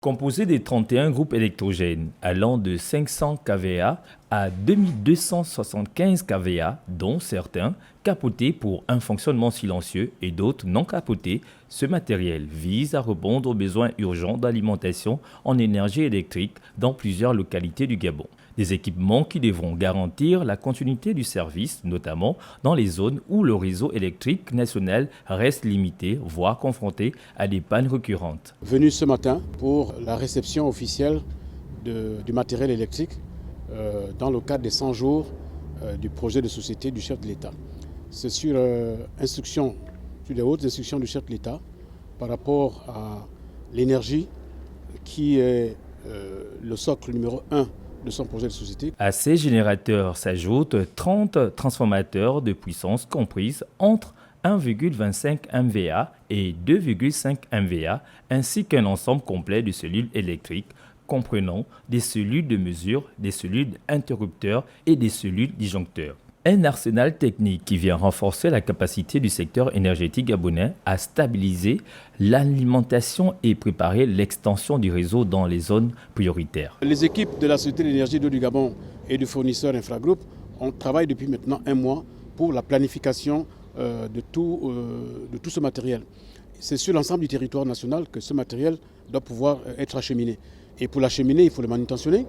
Composé de 31 groupes électrogènes allant de 500 kVA à 2275 kVA, dont certains capotés pour un fonctionnement silencieux et d'autres non capotés, ce matériel vise à répondre aux besoins urgents d'alimentation en énergie électrique dans plusieurs localités du Gabon. Des équipements qui devront garantir la continuité du service, notamment dans les zones où le réseau électrique national reste limité, voire confronté à des pannes récurrentes. Venu ce matin pour la réception officielle du matériel électrique dans le cadre des 100 jours du projet de société du chef de l'État. C'est sur les hautes instructions du chef de l'État par rapport à l'énergie qui est le socle numéro 1 de son projet de société. À ces générateurs s'ajoutent 30 transformateurs de puissance comprises entre 1,25 MVA et 2,5 MVA, ainsi qu'un ensemble complet de cellules électriques comprenant des cellules de mesure, des cellules interrupteurs et des cellules disjoncteurs. Un arsenal technique qui vient renforcer la capacité du secteur énergétique gabonais à stabiliser l'alimentation et préparer l'extension du réseau dans les zones prioritaires. Les équipes de la Société de l'énergie d'eau du Gabon et du fournisseur Infragroup travaillent depuis maintenant un mois pour la planification de tout ce matériel. C'est sur l'ensemble du territoire national que ce matériel doit pouvoir être acheminé. Et pour l'acheminer, il faut le manutentionner,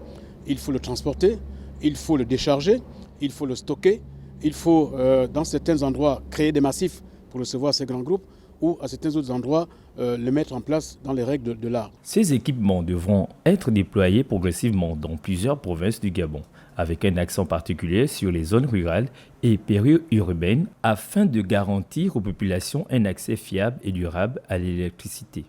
il faut le transporter, il faut le décharger, il faut le stocker, il faut dans certains endroits créer des massifs pour recevoir ces grands groupes ou à certains autres endroits le mettre en place dans les règles de l'art. Ces équipements devront être déployés progressivement dans plusieurs provinces du Gabon, avec un accent particulier sur les zones rurales et périurbaines afin de garantir aux populations un accès fiable et durable à l'électricité.